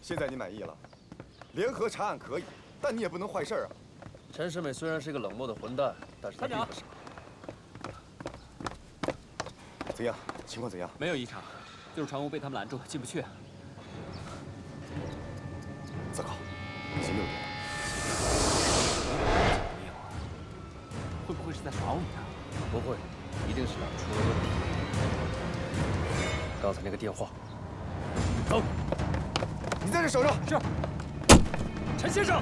现在你满意了？联合查案可以，但你也不能坏事啊。陈世美虽然是个冷漠的混蛋，但是他并不傻。怎样？情况怎样？没有异常，就是船坞被他们拦住，进不去。糟糕，已经6点了。没有啊？会不会是在找我们呢？不会，一定是哪儿出了问题。刚才那个电话，走，你在这守着。是。陈先生。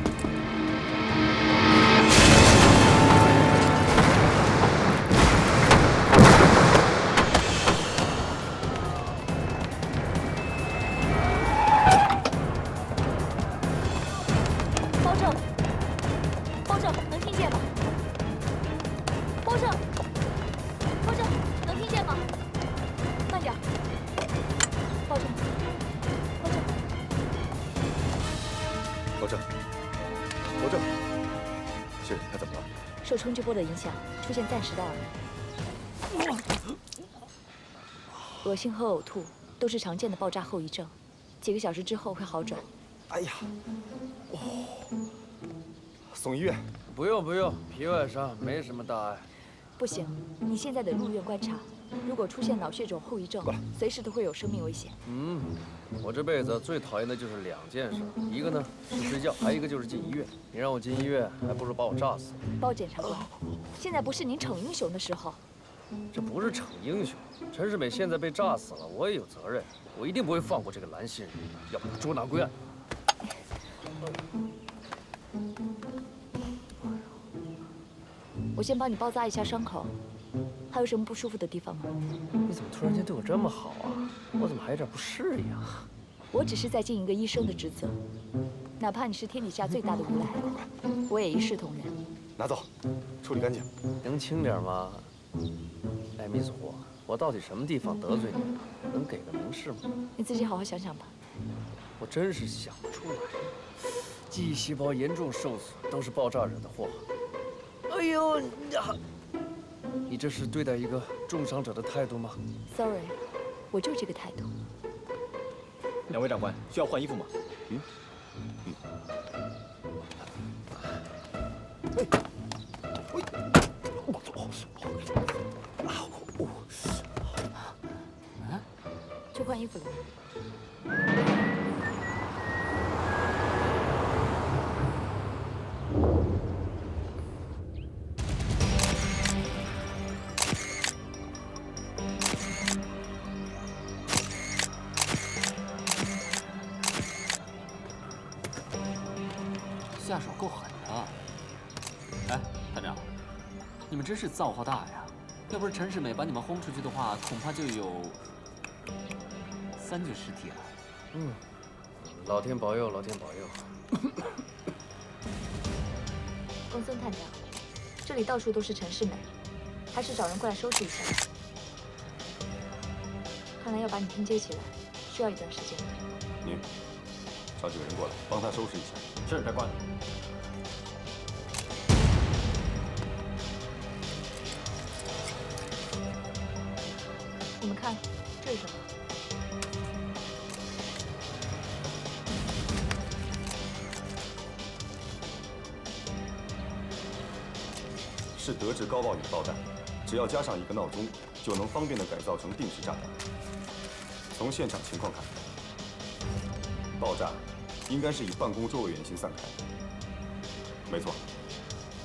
受冲击波的影响，出现暂时的耳鸣、恶心和呕吐，都是常见的爆炸后遗症，几个小时之后会好转。哎呀，送医院？不用不用，皮外伤，没什么大碍。不行，你现在得入院观察，如果出现脑血肿后遗症，随时都会有生命危险。我这辈子最讨厌的就是2件事，一个呢是睡觉，还有一个就是进医院。你让我进医院，还不如把我炸死。包检察官，现在不是您逞英雄的时候。这不是逞英雄，陈世美现在被炸死了，我也有责任，我一定不会放过这个蓝心人，要把他捉拿归案。我先帮你包扎一下伤口，还有什么不舒服的地方吗？你怎么突然间对我这么好啊？我怎么还有点不适应啊？我只是在尽一个医生的职责，哪怕你是天底下最大的无赖，我也一视同仁。拿走，处理干净。能轻点吗？哎，秘书，我到底什么地方得罪你了？能给个明示吗？你自己好好想想吧。我真是想不出来。记忆细胞严重受损，都是爆炸惹的祸。哎呦呀！你这是对待一个重伤者的态度吗 ？Sorry， 我就这个态度。2位长官，需要换衣服吗？去换衣服了。下手够狠的。哎，探长，你们真是造化大呀！要不是陈世美把你们轰出去的话，恐怕就有3具尸体了。老天保佑，老天保佑。公孙探长，这里到处都是陈世美，还是找人过来收拾一下。看来要把你拼接起来，需要一段时间。你找几个人过来，帮他收拾一下。是，长官。你们看，这是什么？是德制高爆引爆弹，只要加上一个闹钟，就能方便地改造成定时炸弹。从现场情况看，爆炸应该是以办公桌为圆心散开。没错，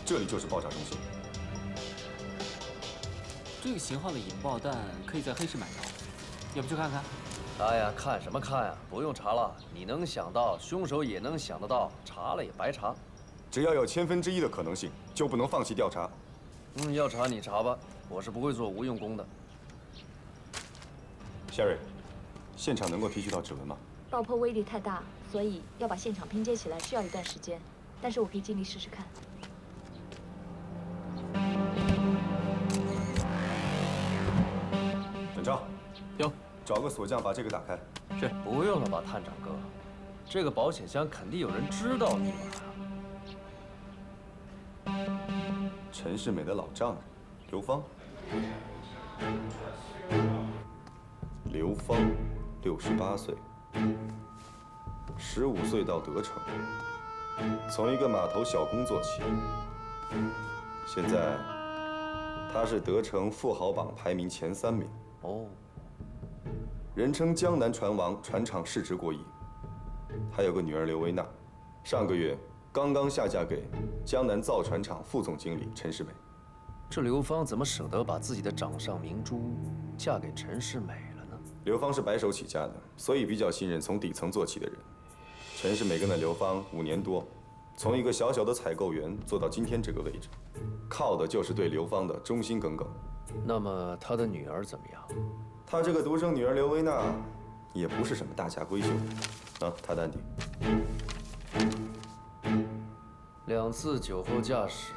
这里就是爆炸中心。这个型号的引爆弹可以在黑市买到，要不去看看？哎呀，看什么看呀？不用查了，你能想到，凶手也能想得到，查了也白查。只要有1/1000的可能性，就不能放弃调查。要查你查吧，我是不会做无用功的。夏瑞，现场能够提取到指纹吗？爆破威力太大，所以要把现场拼接起来需要一段时间，但是我可以尽力试试看。沈超，有，找个锁匠把这个打开。是，不用了吧，探长哥，这个保险箱肯定有人知道密码。陈世美的老丈人刘芳，刘芳，68岁， 15岁到德城，从一个码头小工做起。现在，他是德城富豪榜排名前3名。哦，人称江南船王，船厂市值过亿。还有个女儿刘维娜，上个月刚刚下嫁给江南造船厂副总经理陈世美。这刘芳怎么舍得把自己的掌上明珠嫁给陈世美了呢？刘芳是白手起家的，所以比较信任从底层做起的人。陈世美跟了刘芳5年多，从一个小小的采购员做到今天这个位置，靠的就是对刘芳的忠心耿耿。那么他的女儿怎么样？他这个独生女儿刘维娜，也不是什么大家闺秀，啊，他淡定。2次酒后驾驶，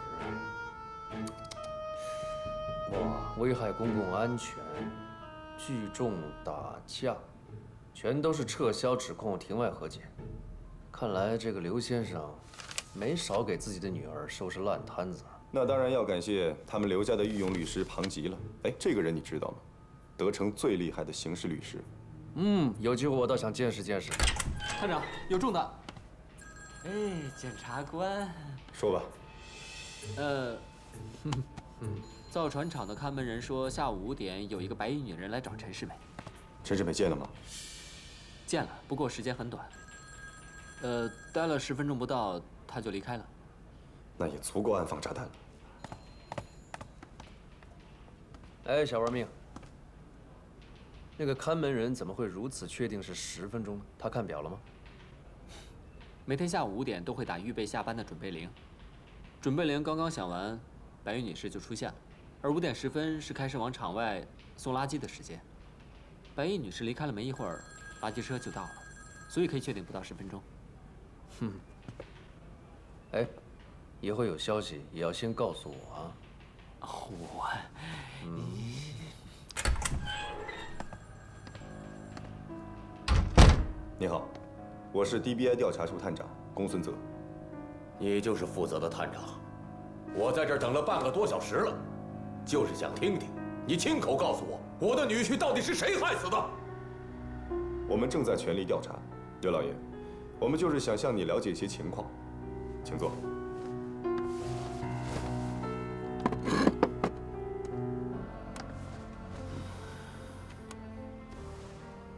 哇，危害公共安全，聚众打架，全都是撤销指控，庭外和解。看来这个刘先生没少给自己的女儿收拾烂摊子。那当然要感谢他们刘家的御用律师庞吉了。哎，这个人你知道吗？德城最厉害的刑事律师。有机会我倒想见识见识。探长，有重大。哎，检察官。说吧。造船厂的看门人说，下午5点有一个白衣女人来找陈世美。陈世美见了吗？见了，不过时间很短。待了10分钟不到，她就离开了。那也足够安放炸弹了。哎，小玩命，那个看门人怎么会如此确定是10分钟呢？他看表了吗？每天下午5点都会打预备下班的准备铃，准备铃刚刚响完，白玉女士就出现了。而5点10分是开始往厂外送垃圾的时间。白衣女士离开了没一会儿，垃圾车就到了，所以可以确定不到10分钟。哎，以后有消息也要先告诉我啊。你好，我是 DBI 调查处探长公孙泽。你就是负责的探长，我在这儿等了半个多小时了，就是想听听你亲口告诉我，我的女婿到底是谁害死的。我们正在全力调查，刘老爷，我们就是想向你了解一些情况，请坐。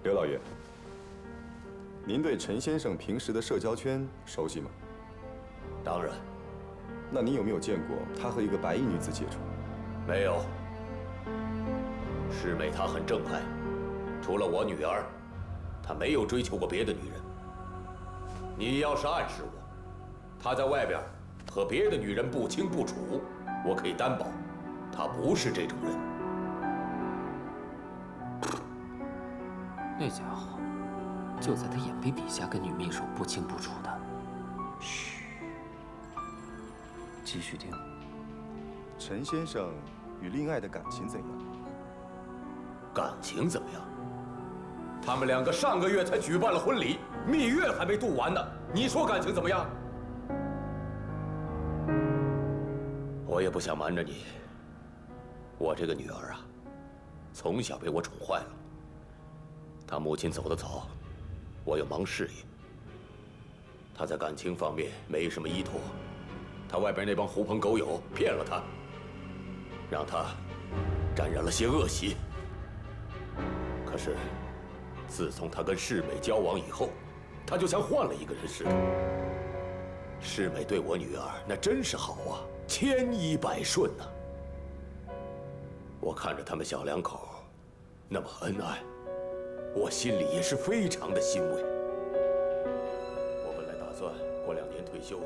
刘老爷，您对陈先生平时的社交圈熟悉吗？当然，那您有没有见过他和一个白衣女子接触？没有。世美她很正派，除了我女儿，她没有追求过别的女人。你要是暗示我，她在外边和别的女人不清不楚，我可以担保，她不是这种人。那家伙就在他眼皮底下跟女秘书不清不楚的。嘘，继续听。陈先生与令爱的感情怎样？感情怎么样？他们2个上个月才举办了婚礼，蜜月还没度完呢。你说感情怎么样？我也不想瞒着你，我这个女儿啊，从小被我宠坏了。她母亲走得早，我又忙事业。她在感情方面没什么依托，她外边那帮狐朋狗友骗了她，让她沾染了些恶习。可是，自从她跟世美交往以后，她就像换了一个人似的。世美对我女儿那真是好啊，千依百顺呐。我看着他们小2口那么恩爱，我心里也是非常的欣慰。我本来打算过2年退休，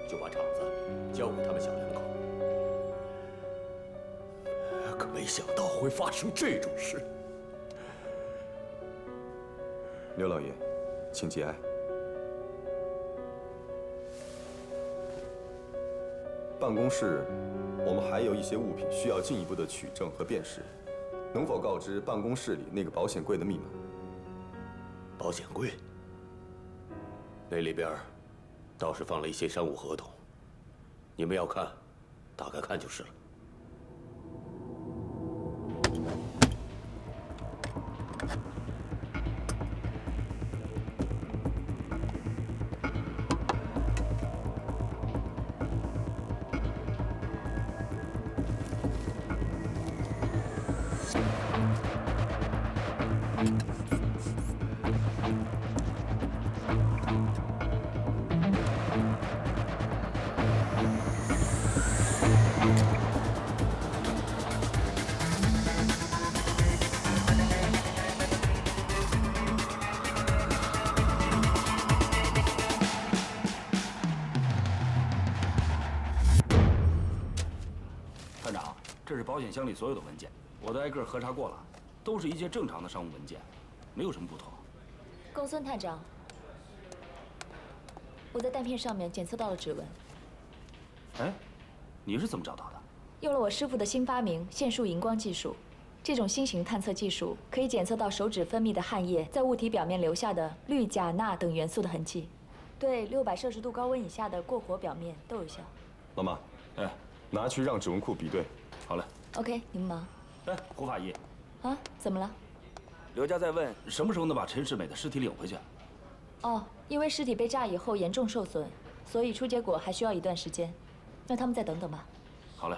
就把厂子交给他们小2口，可没想到会发生这种事。刘老爷，请节哀。办公室，我们还有一些物品需要进一步的取证和辨识，能否告知办公室里那个保险柜的密码？保险柜，那里边倒是放了一些商务合同，你们要看，打开看就是了。这是保险箱里所有的文件，我都挨个核查过了，都是一些正常的商务文件，没有什么不妥。公孙探长，我在弹片上面检测到了指纹。哎，你是怎么找到的？用了我师傅的新发明线束荧光技术。这种新型探测技术可以检测到手指分泌的汗液在物体表面留下的氯、钾、钠等元素的痕迹，对600°C高温以下的过活表面都有效。老马，哎，拿去让指纹库比对。好嘞。 OK， 你们忙。哎，胡法医，啊？怎么了？刘家在问什么时候能把陈世美的尸体领回去？哦，因为尸体被炸以后严重受损，所以出结果还需要一段时间。让他们再等等吧。好嘞。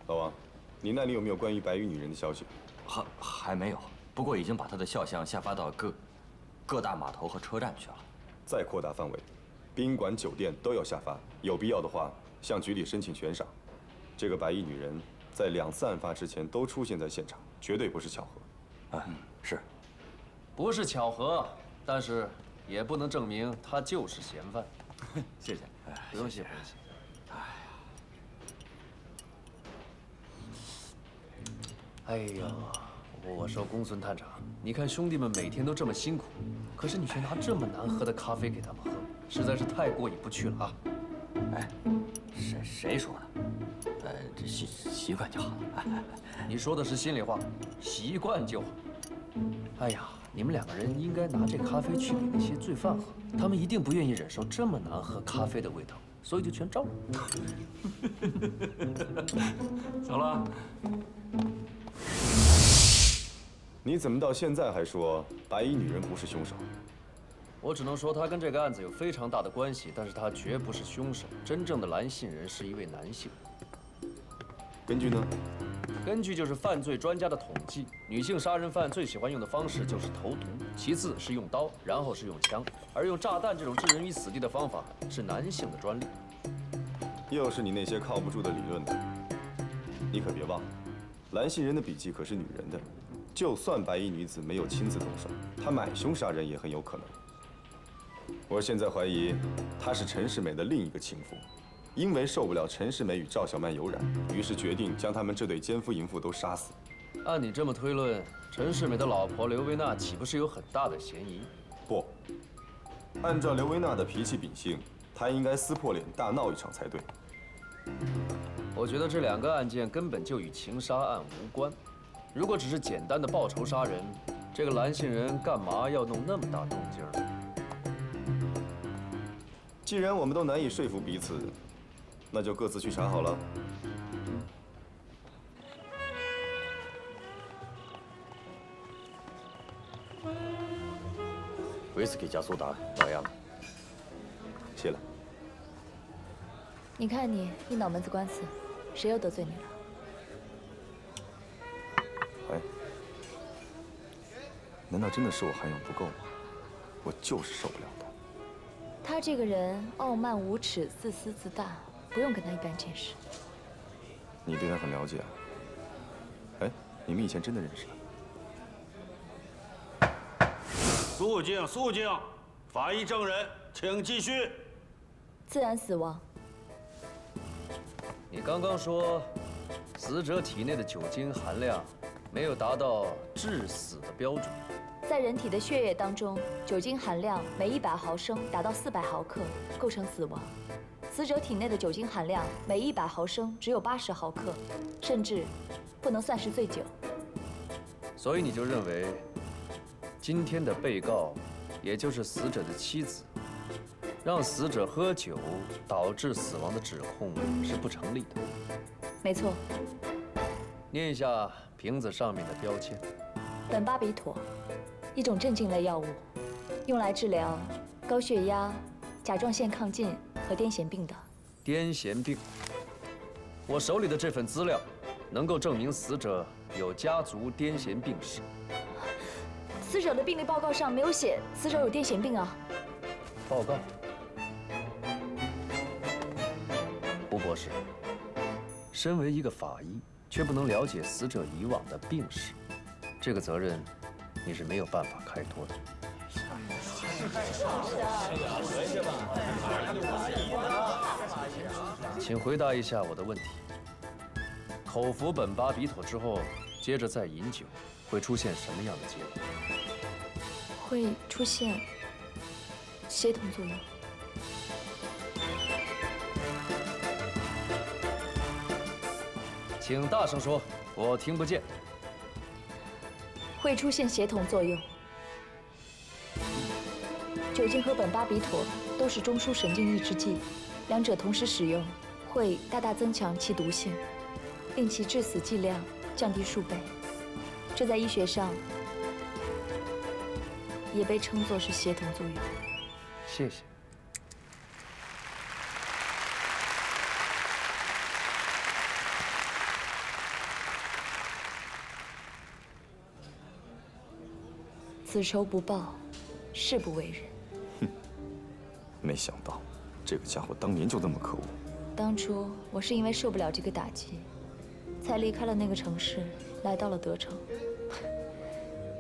老王，你那里有没有关于白衣女人的消息？还没有，不过已经把她的肖像下发到各大码头和车站去了。再扩大范围，宾馆、酒店都要下发。有必要的话，向局里申请悬赏。这个白衣女人在2次案发之前都出现在现场，绝对不是巧合。是，不是巧合，但是也不能证明他就是嫌犯。谢谢。不用谢，不用谢。哎呀，我说公孙探长，你看兄弟们每天都这么辛苦，可是你却拿这么难喝的咖啡给他们喝，实在是太过意不去了啊！哎，谁说的？这习惯就好了。你说的是心里话，习惯就好。哎呀，你们2个人应该拿这咖啡去给那些罪犯喝，他们一定不愿意忍受这么难喝咖啡的味道，所以就全招了。走了。你怎么到现在还说白衣女人不是凶手？我只能说他跟这个案子有非常大的关系，但是他绝不是凶手。真正的蓝姓人是一位男性。根据呢？根据就是犯罪专家的统计，女性杀人犯最喜欢用的方式就是投毒，其次是用刀，然后是用枪，而用炸弹这种置人于死地的方法是男性的专利。又是你那些靠不住的理论呢？你可别忘了，蓝姓人的笔记可是女人的，就算白衣女子没有亲自动手，她买凶杀人也很有可能。我现在怀疑她是陈世美的另一个情妇。因为受不了陈世美与赵小曼有染，于是决定将他们这对奸夫淫妇都杀死。按你这么推论，陈世美的老婆刘维娜岂不是有很大的嫌疑？不，按照刘维娜的脾气秉性，她应该撕破脸大闹一场才对。我觉得这2个案件根本就与情杀案无关。如果只是简单的报仇杀人，这个蓝姓人干嘛要弄那么大动静呢？既然我们都难以说服彼此，那就各自去查好了。威士忌加苏打，老杨。谢了。你看你一脑门子官司，谁又得罪你了？哎，难道真的是我涵养不够吗？我就是受不了他。他这个人傲慢无耻、自私自大，不用跟他一般见识。你对他很了解啊？哎，你们以前真的认识啊？肃静，肃静！法医证人，请继续。自然死亡。你刚刚说，死者体内的酒精含量没有达到致死的标准。在人体的血液当中，酒精含量每100毫升达到400毫克，构成死亡。死者体内的酒精含量每100毫升只有80毫克，甚至不能算是醉酒。所以你就认为，今天的被告，也就是死者的妻子，让死者喝酒导致死亡的指控是不成立的。没错。念一下瓶子上面的标签。苯巴比妥，一种镇静类药物，用来治疗高血压、甲状腺亢进和癫痫病的。癫痫病。我手里的这份资料，能够证明死者有家族癫痫病史。死者的病历报告上没有写死者有癫痫病啊。报告。吴博士，身为一个法医，却不能了解死者以往的病史，这个责任你是没有办法开脱的。请回答一下我的问题：口服苯巴比妥之后，接着再饮酒，会出现什么样的结果？会出现协同作用。请大声说，我听不见。会出现协同作用。酒精和苯巴比妥都是中枢神经抑制剂，两者同时使用会大大增强其毒性，令其致死剂量降低数倍。这在医学上也被称作是协同作用。谢谢。此仇不报，誓不为人。没想到，这个家伙当年就这么可恶。当初我是因为受不了这个打击，才离开了那个城市，来到了德城。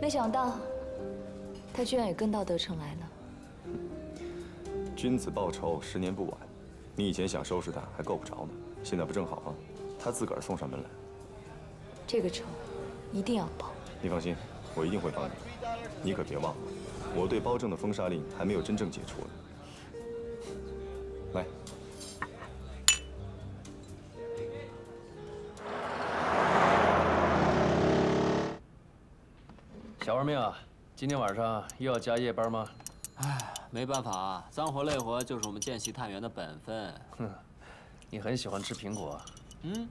没想到，他居然也跟到德城来了。君子报仇，10年不晚。你以前想收拾他还够不着呢，现在不正好吗？他自个儿送上门来。这个仇，一定要报。你放心，我一定会帮你。你可别忘了，我对包正的封杀令还没有真正解除呢。来。小二命啊，今天晚上又要加夜班吗？唉，没办法，脏活累活就是我们见习探员的本分。哼，你很喜欢吃苹果。嗯，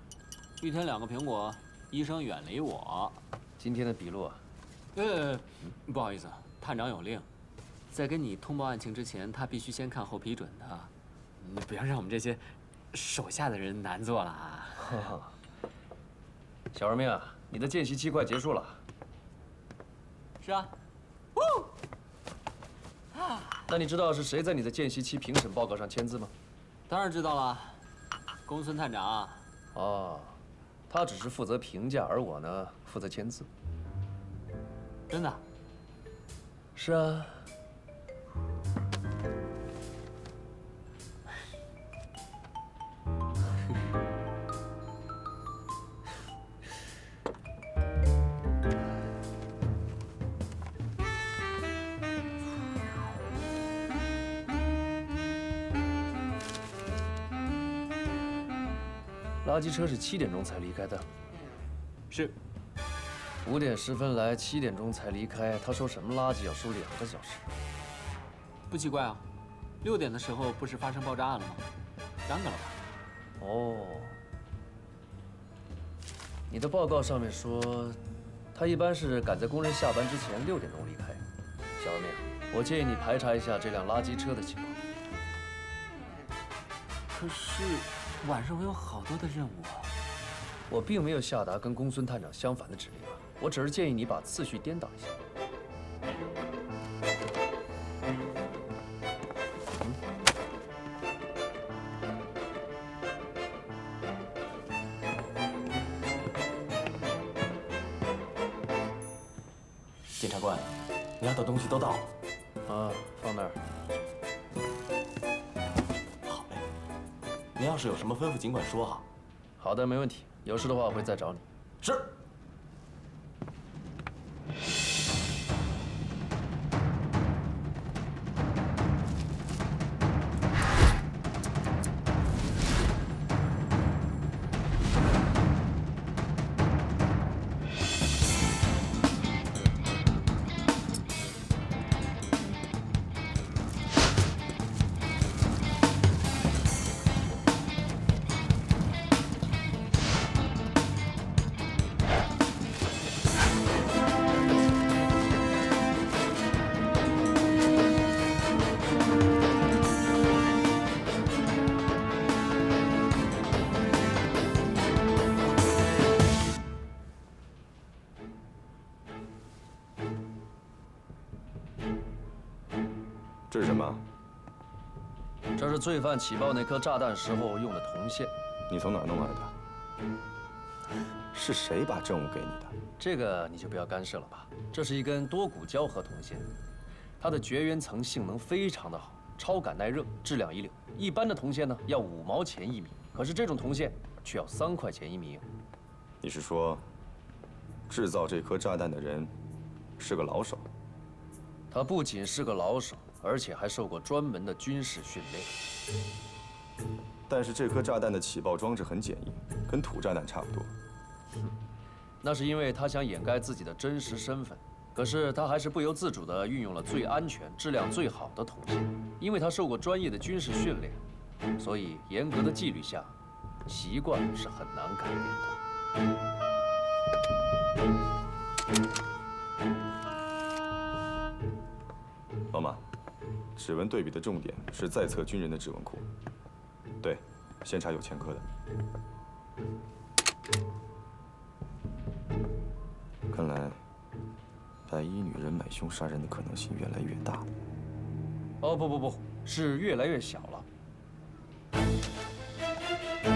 一天2个苹果，医生远离我。今天的笔录啊？不好意思，探长有令，在跟你通报案情之前，他必须先看后批准的。你不要让我们这些手下的人难做了啊！小二命啊，你的见习期快结束了。是啊。那你知道是谁在你的见习期评审报告上签字吗？当然知道了，公孙探长。哦，他只是负责评价，而我呢，负责签字。真的？是啊。垃圾车是7点钟才离开的。是。5点10分来，7点钟才离开。他说什么垃圾要收2个小时？不奇怪啊，6点的时候不是发生爆炸案了吗？耽搁了吧？哦。你的报告上面说，他一般是赶在工人下班之前6点钟离开。小二命，我建议你排查一下这辆垃圾车的情况。可是晚上我有好多的任务啊。我并没有下达跟公孙探长相反的指令啊，我只是建议你把次序颠倒一下。检察官，你要的东西都到了。啊，放那儿。好嘞，您要是有什么吩咐，尽管说啊。好的，没问题。有事的话我会再找你。是。这是什么？这是罪犯起爆那颗炸弹时候用的铜线。你从哪儿弄来的？是谁把证物给你的？这个你就不要干涉了吧。这是一根多股胶合铜线，它的绝缘层性能非常的好，超感耐热，质量一流。一般的铜线呢要5毛钱1米，可是这种铜线却要3块钱1米。你是说，制造这颗炸弹的人是个老手？他不仅是个老手，而且还受过专门的军事训练。但是这颗炸弹的起爆装置很简易，跟土炸弹差不多。那是因为他想掩盖自己的真实身份，可是他还是不由自主地运用了最安全、质量最好的铜线。因为他受过专业的军事训练，所以严格的纪律下，习惯是很难改变的。老马，指纹对比的重点是在册军人的指纹库。对，现查有前科的。看来，白衣女人买凶杀人的可能性越来越大了。哦，不，是越来越小了。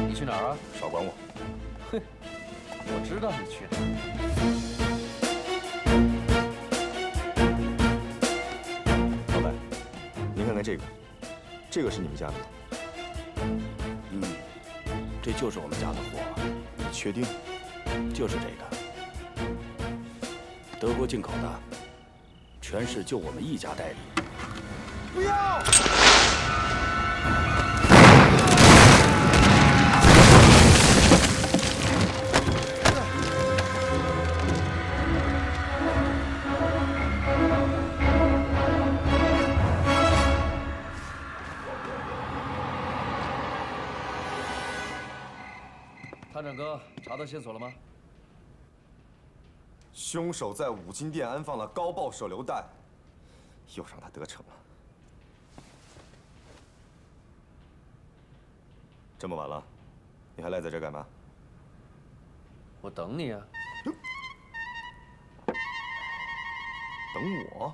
你去哪儿啊？少管我！哼，我知道你去哪儿。老板，您看看这个，这个是你们家的吗？这就是我们家的货。你确定？就是这个。德国进口的，全市就我们一家代理。不要！探长哥，查到线索了吗？凶手在五金店安放了高爆手榴弹，又让他得逞了。这么晚了，你还赖在这干嘛？我等你啊。等我？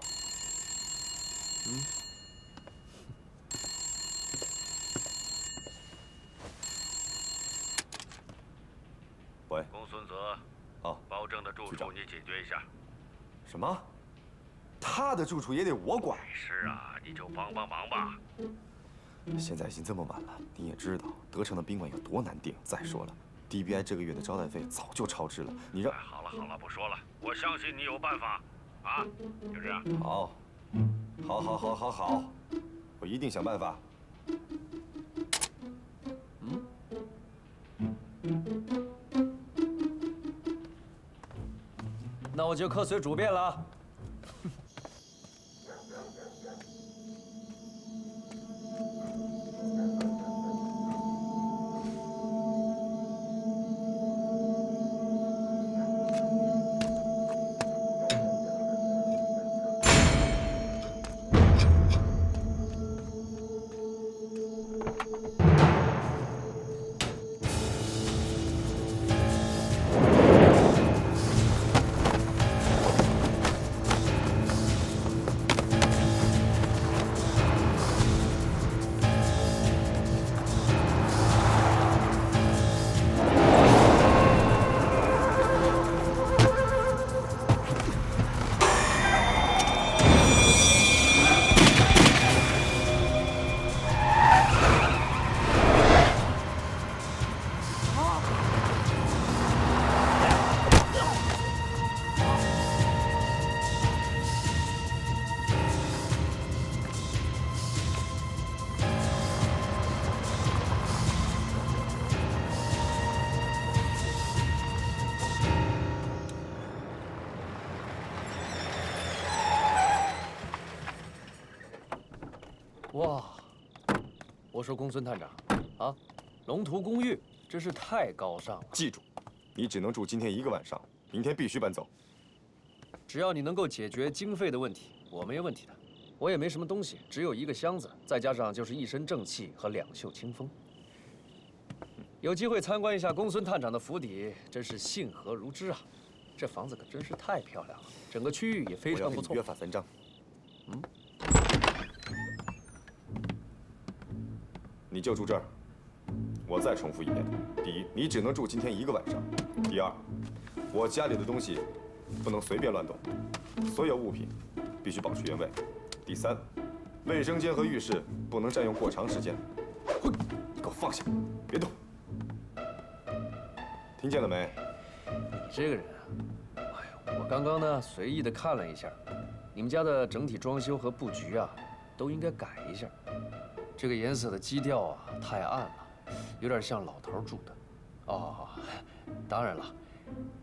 喂，公孙泽，哦，包正的住局长处你解决一下。什么？他的住处也得我管？是啊，你就帮帮忙吧。现在已经这么晚了，你也知道德城的宾馆有多难订。再说了 ，DBI 这个月的招待费早就超支了，你让……好了，不说了，我相信你有办法，啊，就这样。好，我一定想办法。那我就客随主便了。哇，我说公孙探长，啊，龙图公寓真是太高尚了。记住，你只能住今天一个晚上，明天必须搬走。只要你能够解决经费的问题，我没有问题的。我也没什么东西，只有一个箱子，再加上就是一身正气和2袖清风。有机会参观一下公孙探长的府邸，真是幸和如织啊！这房子可真是太漂亮了，整个区域也非常不错。约法3章。你就住这儿。我再重复一遍：第一，你只能住今天一个晚上；第二，我家里的东西不能随便乱动，所有物品必须保持原位；第三，卫生间和浴室不能占用过长时间。你给我放下，别动！听见了没？这个人啊，哎呦，我刚刚呢随意的看了一下，你们家的整体装修和布局啊，都应该改一下。这个颜色的基调啊太暗了，有点像老头住的。哦，当然了，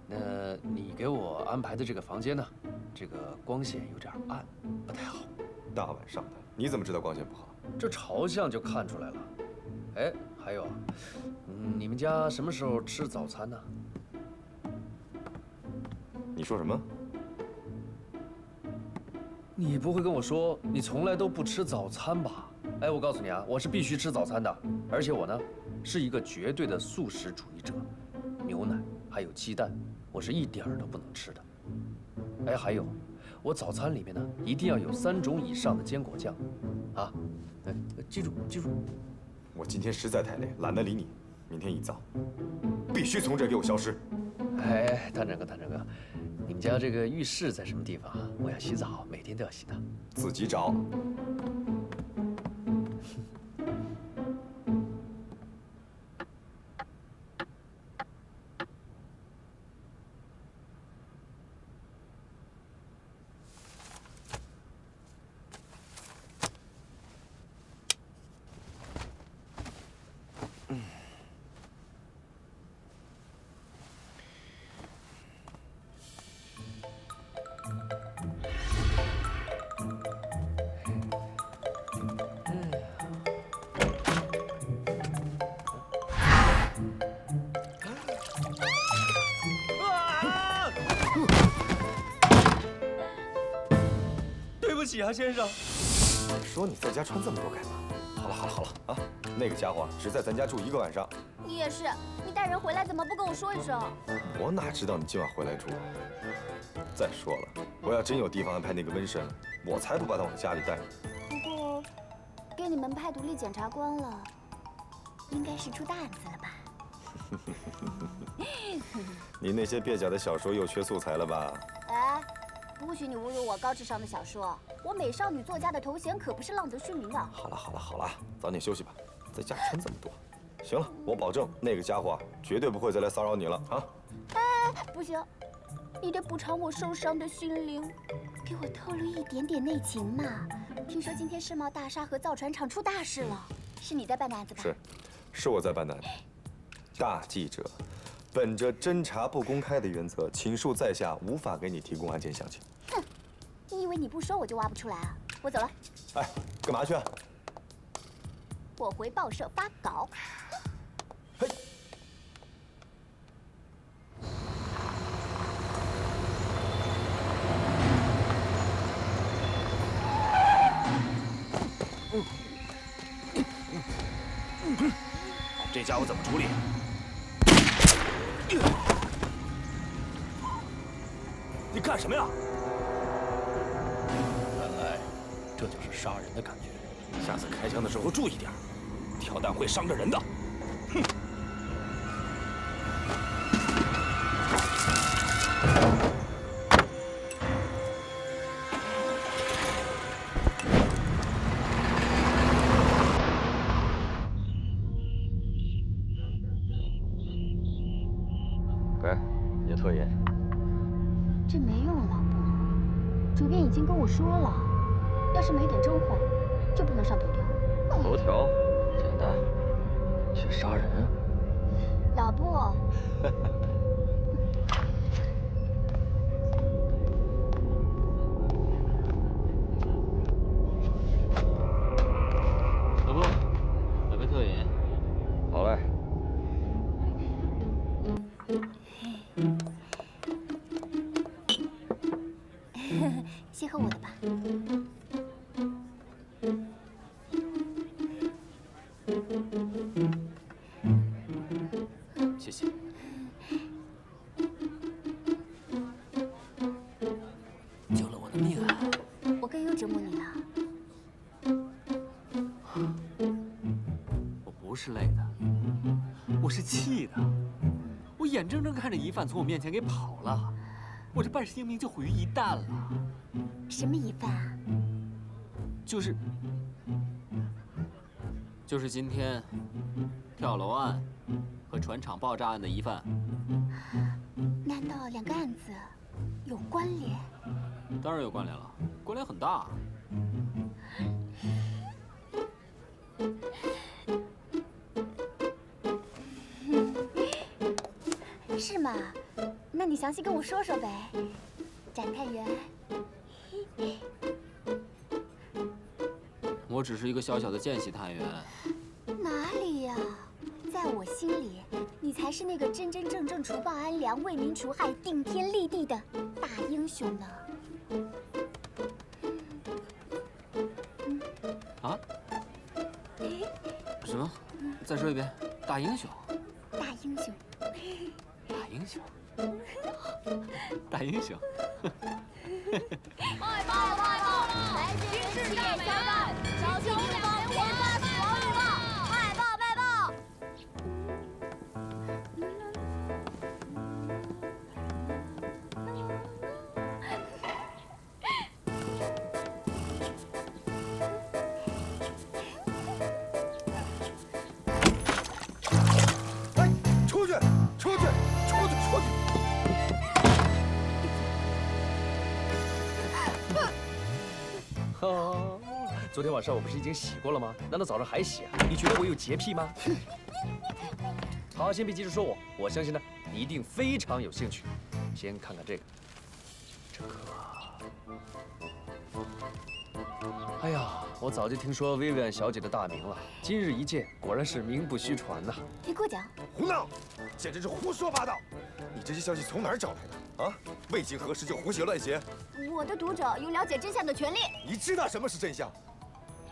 那你给我安排的这个房间呢，这个光线有点暗，不太好。大晚上的，你怎么知道光线不好？这朝向就看出来了。哎，还有，你们家什么时候吃早餐呢？你说什么？你不会跟我说你从来都不吃早餐吧？哎，我告诉你啊，我是必须吃早餐的，而且我呢，是一个绝对的素食主义者，牛奶还有鸡蛋，我是一点儿都不能吃的。哎，还有，我早餐里面呢，一定要有3种以上的坚果酱，啊，哎，记住记住。我今天实在太累，懒得理你。明天一早，必须从这儿给我消失。哎，探长哥，探长哥，你们家这个浴室在什么地方啊？我要洗澡，每天都要洗的。自己找。对不起啊，先生。你说你在家穿这么多干嘛？好了好了好了啊，那个家伙只在咱家住1个晚上。你也是，你带人回来怎么不跟我说一声？我哪知道你今晚回来住？再说了，我要真有地方安排那个瘟神，我才不把他往家里带呢。不过，给你们派独立检察官了，应该是出大案子了吧？你那些蹩脚的小说又缺素材了吧？哎，不许你侮辱我高智商的小说！我美少女作家的头衔可不是浪得虚名的。好了好了好了，早点休息吧，在家穿这么多。行了，我保证那个家伙绝对不会再来骚扰你了啊！哎，不行，你得补偿我受伤的心灵，给我透露一点点内情嘛。听说今天世贸大厦和造船厂出大事了，是你在办的案子吧？是我在办的案子。大记者，本着侦查不公开的原则，请恕在下无法给你提供案件详情。哼，你以为你不说我就挖不出来啊？我走了。哎，干嘛去啊？我回报社发稿。嘿。这家伙怎么处理？你干什么呀？原来这就是杀人的感觉。下次开枪的时候注意点，跳弹会伤着人的。哼！喂，叶特言。这没用，老伯，主编已经跟我说了，要是没点真话，就不能上头条。头条，简单，去杀人。老伯。老伯，来杯特饮。好嘞。先喝我的吧。谢谢。救了我的命啊！我更又折磨你了。我不是累的，我是气的。我眼睁睁看着疑犯从我面前给跑了，我这半世英名就毁于一旦了。什么疑犯啊？就是今天跳楼案和船厂爆炸案的疑犯。难道2个案子有关联？当然有关联了，关联很大。是吗？那你详细跟我说说呗，展探员。我只是一个小小的见习探员。哪里呀？在我心里，你才是那个真真正正除暴安良、为民除害、顶天立地的大英雄呢。啊？什么？再说一遍，大英雄。大英雄。大英雄。大英雄。快报快报！来军人企业加班，小心敌方连发防御炮！快报快报！哎，出去，出去，出去，出去！哦，昨天晚上我不是已经洗过了吗？难道早上还洗啊？你觉得我有洁癖吗？好，先别急着说我相信呢，你一定非常有兴趣。先看看这个，哎呀，我早就听说薇薇安小姐的大名了，今日一见，果然是名不虚传呐。你过奖。胡闹，简直是胡说八道！你这些消息从哪儿找来的啊？未经核实就胡写乱写？我的读者有了解真相的权利。你知道什么是真相？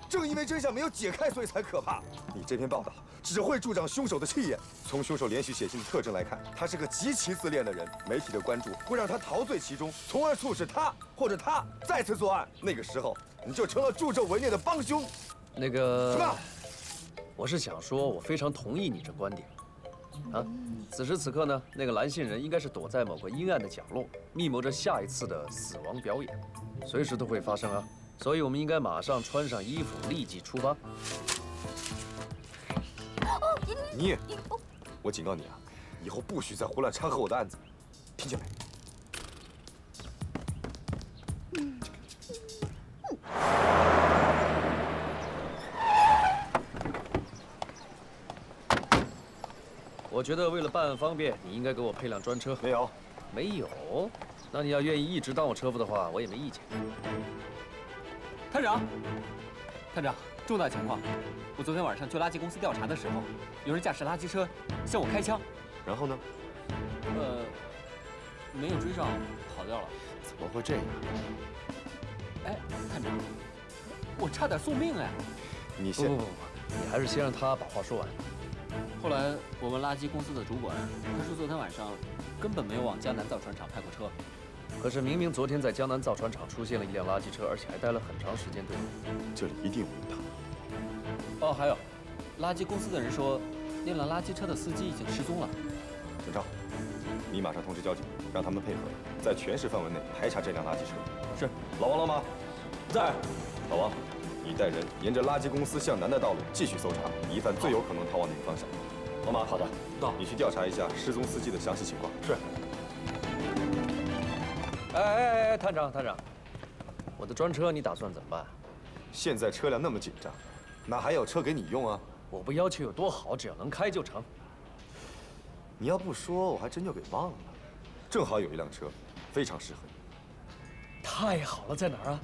正因为真相没有解开，所以才可怕。你这篇报道只会助长凶手的气焰。从凶手连续写信的特征来看，他是个极其自恋的人。媒体的关注会让他陶醉其中，从而促使他或者他再次作案。那个时候，你就成了助纣为虐的帮凶。那个什么？我是想说，我非常同意你这观点。啊，此时此刻呢，那个蓝杏仁应该是躲在某个阴暗的角落，密谋着下一次的死亡表演，随时都会发生啊。所以我们应该马上穿上衣服，立即出发。你，我警告你啊，以后不许再胡乱掺和我的案子，听见没？我觉得为了办案方便，你应该给我配辆专车。没有，没有？那你要愿意一直当我车夫的话，我也没意见。探长，探长，重大情况！我昨天晚上去垃圾公司调查的时候，有人驾驶垃圾车向我开枪，然后呢？没有追上，跑掉了。怎么会这样？哎，探长，我差点送命哎！你先不，你还是先让他把话说完。后来我问垃圾公司的主管，他说昨天晚上根本没有往江南造船厂派过车。可是明明昨天在江南造船厂出现了一辆垃圾车，而且还待了很长时间，对吗？这里一定有误他。哦，还有，垃圾公司的人说，那辆垃圾车的司机已经失踪了。陈超，你马上通知交警，让他们配合，在全市范围内排查这辆垃圾车。是。老王、老马，在。老王，你带人沿着垃圾公司向南的道路继续搜查，疑犯最有可能逃往哪个方向？老马，好的，到。你去调查一下失踪司机的详细情况。是。哎，探长，我的专车你打算怎么办？现在车辆那么紧张，哪还有车给你用啊？我不要求有多好，只要能开就成。你要不说，我还真就给忘了。正好有一辆车，非常适合你。太好了，在哪儿啊？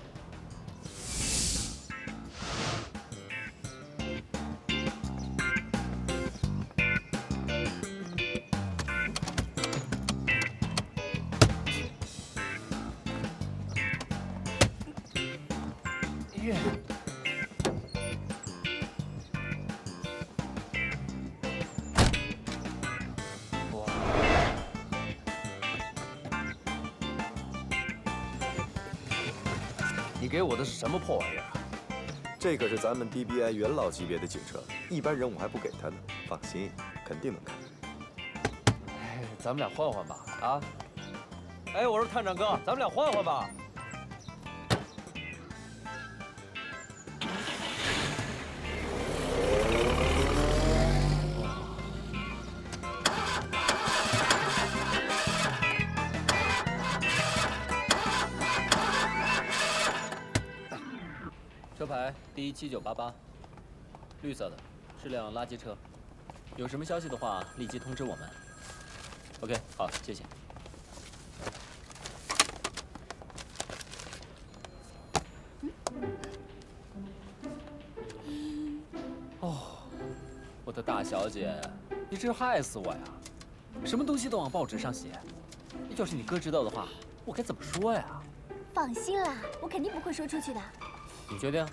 你给我的是什么破玩意儿啊？这可是咱们 DBI 元老级别的警车，一般人我还不给他呢。放心，肯定能开。哎，咱们俩换换吧，啊！哎，我说探长哥，咱们俩换换吧。D7988，绿色的，是辆垃圾车。有什么消息的话，立即通知我们。OK， 好，谢谢。哦，我的大小姐，你这是害死我呀！什么东西都往报纸上写，要是你哥知道的话，我该怎么说呀？放心啦，我肯定不会说出去的。你确定？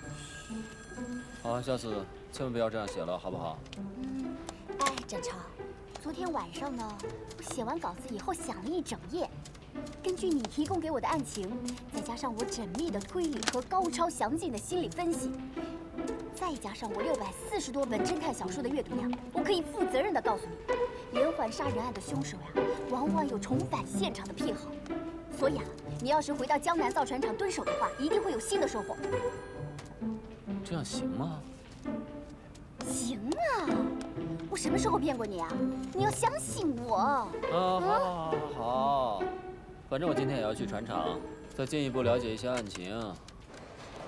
好，下次千万不要这样写了，好不好？哎，展超，昨天晚上呢，我写完稿子以后想了一整夜，根据你提供给我的案情，再加上我缜密的推理和高超详尽的心理分析，再加上我640多本侦探小说的阅读量，我可以负责任地告诉你，连环杀人案的凶手呀，往往有重返现场的癖好。所以啊，你要是回到江南造船厂蹲守的话，一定会有新的收获。这样行吗？行啊，我什么时候骗过你啊？你要相信我。好，反正我今天也要去船厂，再进一步了解一些案情。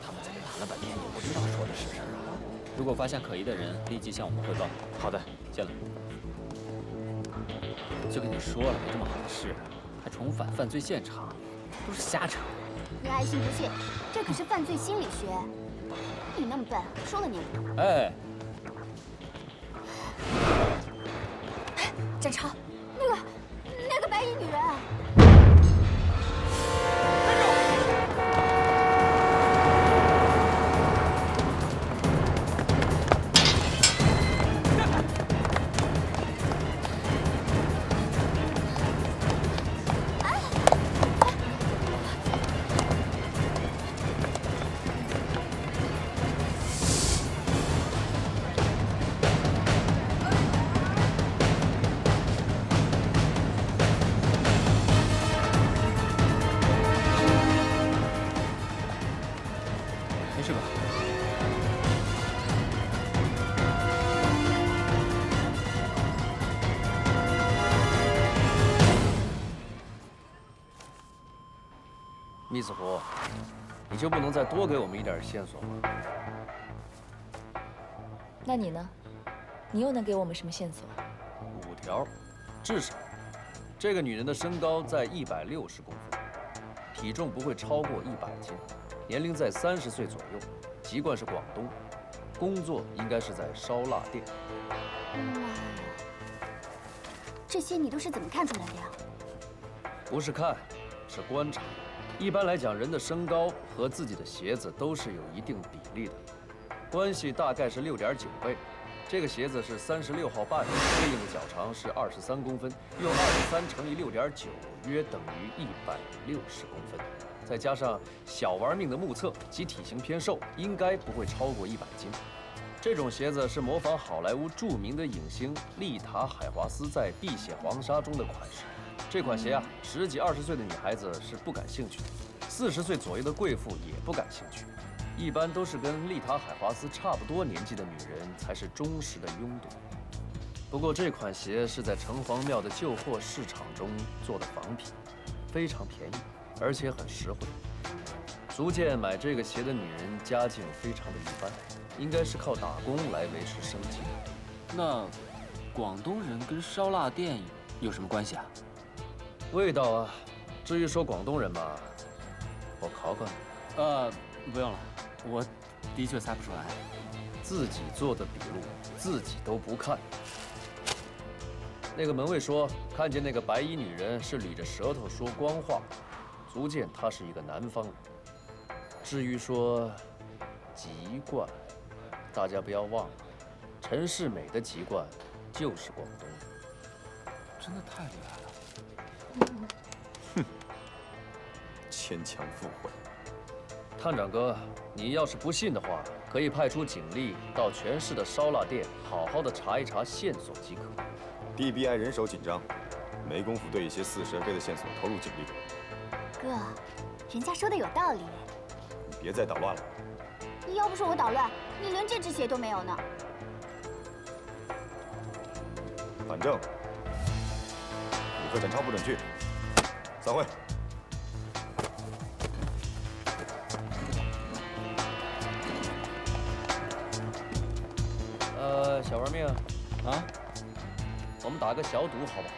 他们在这谈了半天，也不知道说的是不是啊。如果发现可疑的人，立即向我们汇报。好的，谢了。就跟你说了，没这么好的事，还重返犯罪现场，都是瞎扯。你爱信不信，这可是犯罪心理学。你那么笨，说了你也不懂。哎，展超，那个白衣女人。没事吧？密子湖，你就不能再多给我们一点线索吗？那你呢？你又能给我们什么线索5条，至少，这个女人的身高在160公分，体重不会超过100斤，年龄在30岁左右，籍贯是广东，工作应该是在烧腊店。妈呀，这些你都是怎么看出来的呀？不是看，是观察。一般来讲，人的身高和自己的鞋子都是有一定比例的，关系大概是6.9倍。这个鞋子是36号半，对应的脚长是23公分，用23乘以6.9，约等于160公分。再加上小玩命的目测及体型偏瘦，应该不会超过100斤。这种鞋子是模仿好莱坞著名的影星丽塔·海华斯在《碧血黄沙》中的款式。这款鞋啊，10几20岁的女孩子是不感兴趣的，40岁左右的贵妇也不感兴趣。一般都是跟丽塔·海华斯差不多年纪的女人才是忠实的拥趸。不过这款鞋是在城隍庙的旧货市场中做的仿品，非常便宜，而且很实惠。足见买这个鞋的女人家境非常的一般，应该是靠打工来维持生计的。那广东人跟烧腊店有什么关系啊？味道啊，至于说广东人嘛，我考考你。不用了，我的确猜不出来。自己做的笔录，自己都不看。那个门卫说，看见那个白衣女人是捋着舌头说官话，足见她是一个南方人。至于说籍贯，大家不要忘了，陈世美的籍贯就是广东人。真的太厉害了。哼，牵强附会。探长哥，你要是不信的话，可以派出警力到全市的烧腊店，好好的查一查线索即可。DBI 人手紧张，没工夫对一些似是而非的线索投入警力。哥，人家说的有道理。你别再捣乱了。要不是我捣乱，你连这只鞋都没有呢。反正你和展超不准去。散会。小玩命啊，我们打个小赌，好吧？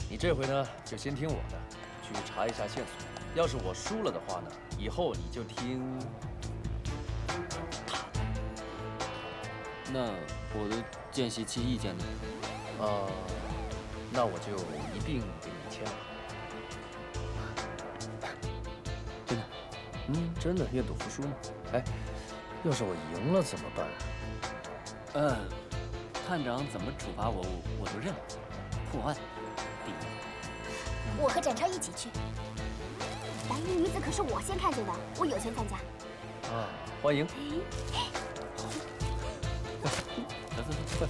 你这回呢，就先听我的，去查一下线索。要是我输了的话呢，以后你就听他的。那我的见习期意见呢？那我就一并给你签了。真的？真的，愿赌服输嘛。哎，要是我赢了怎么办？探长怎么处罚我，我都认了。破案第一。我和展超一起去。白衣女子可是我先看见的，我有权参加。啊，欢迎。走。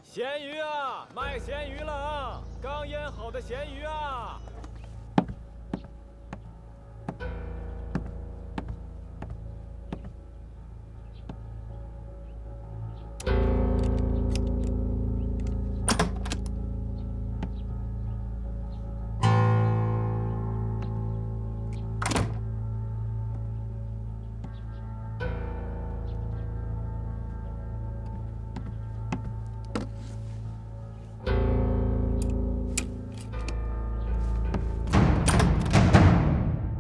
咸鱼啊，卖咸鱼了啊！刚腌好的咸鱼啊！